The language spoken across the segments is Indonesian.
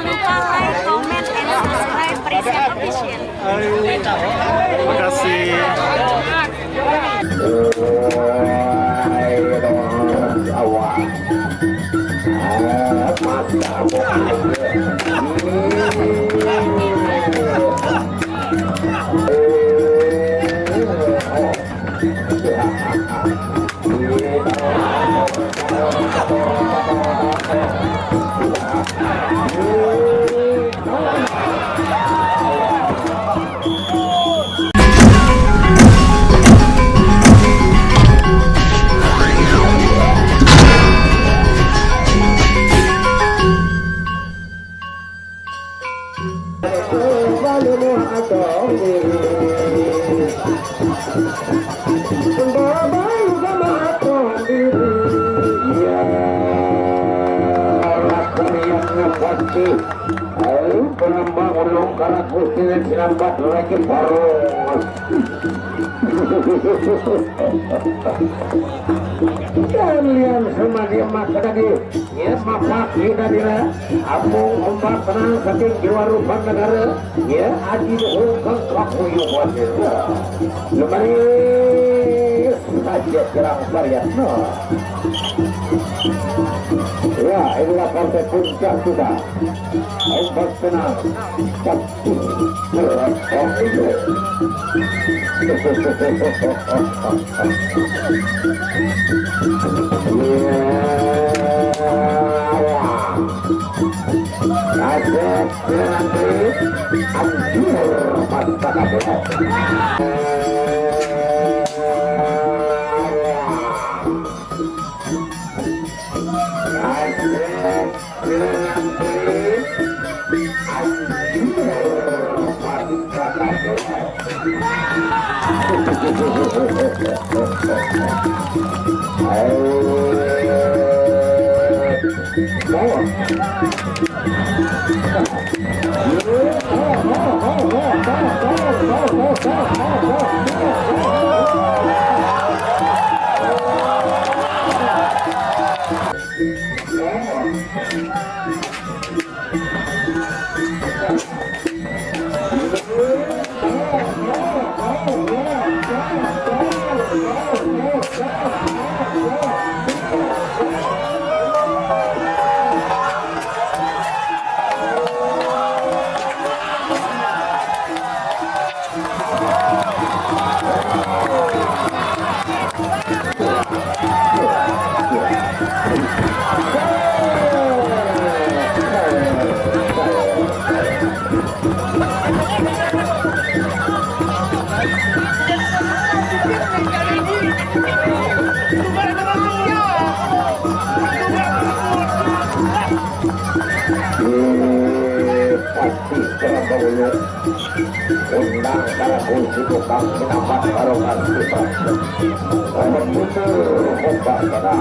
lupa like, comment, and subscribe Presiden Official. Terima kasih. Penambang ulung karena kustinya sinambat lagi baru. Kalian semua dia maka tadi ya mapak kita dia amung ombak tenang saking jiwa rupan negara ya aji dohongkang kaku yukuan ya lemari saja kerang varian ya inilah partai puncak kita ombak tenang satu itu kaget nanti hancur mata kabel pasti terang undang para kunci tukang menambah barokan kita betul ombak pada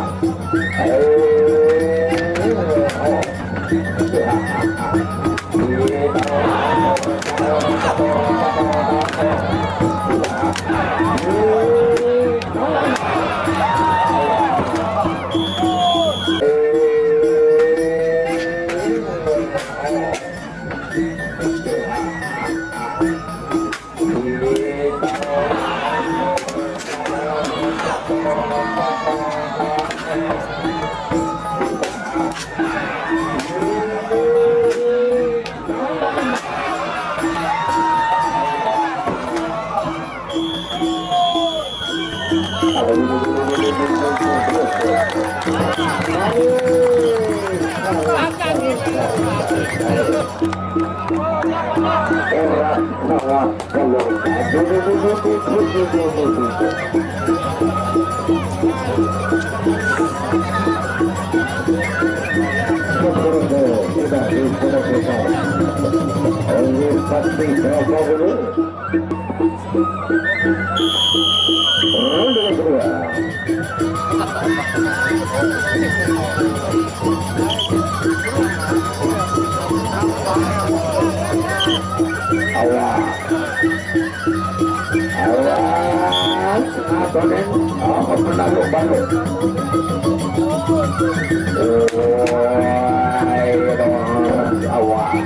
awak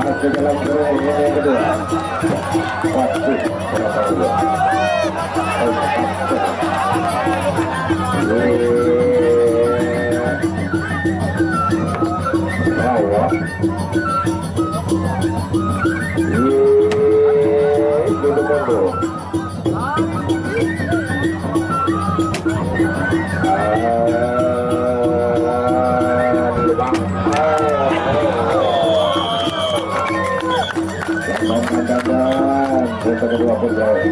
Masih dalam gerung yang kedua. Pasti berapa dua? Bawah. Duduk dulu. Kedua pegawai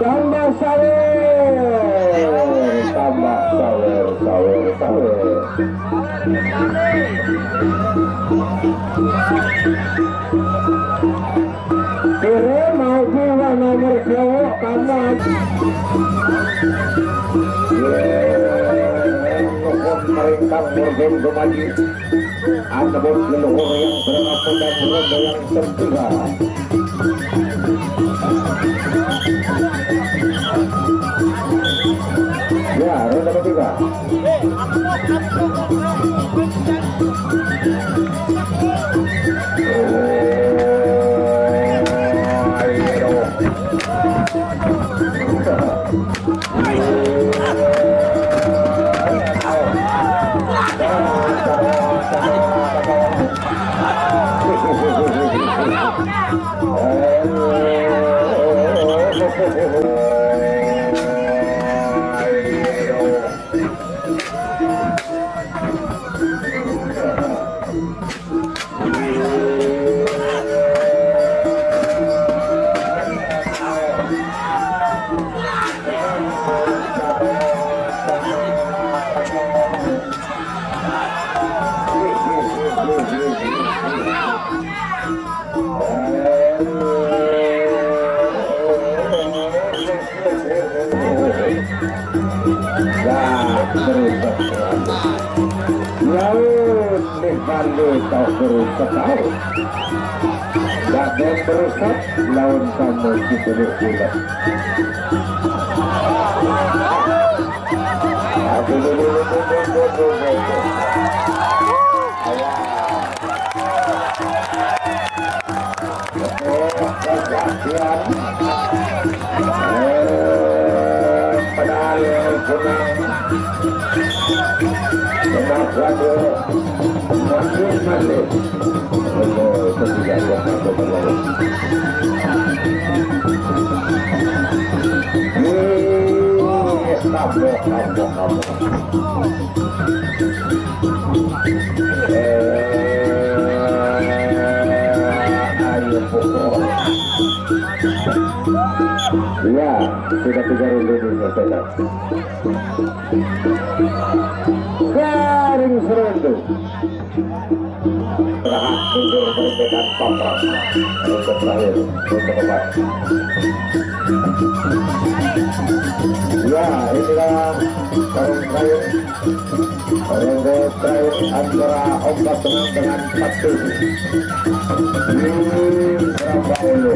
tambah sawer kira mau jiwa nomor cowok kamu meringkang murgen kemaji ataupun leluhur yang berapa dan roda yang tertiga ya roda ketiga kau berusaha tahu gak mau berusaha lawan kamu diberi bulan padahal punang ya, sudah 3 ronde diselesaikan. Garing seronde. Terakhir mundur perbedaan pamrang. Untuk terakhir, untuk keempat. Ya, inilah karung terakhir. Ronde terakhir antara ombak tenang dengan patu. Berapa ulu?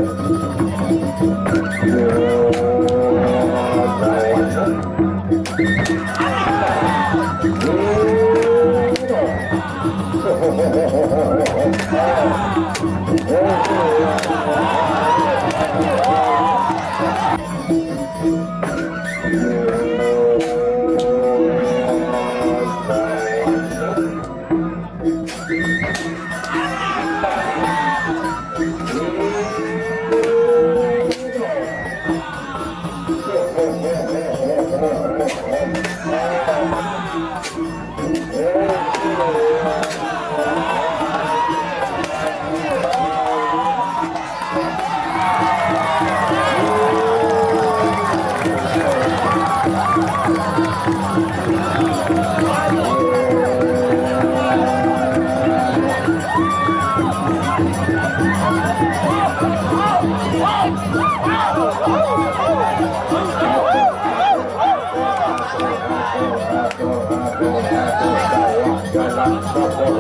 jalan Bogor.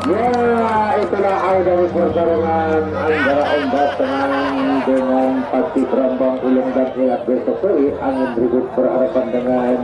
Ya, itulah awal dari pertarungan antara Om Batengan dengan Pati Brambang Ulung dan Ingat Besok Angin Ribut berhadapan dengan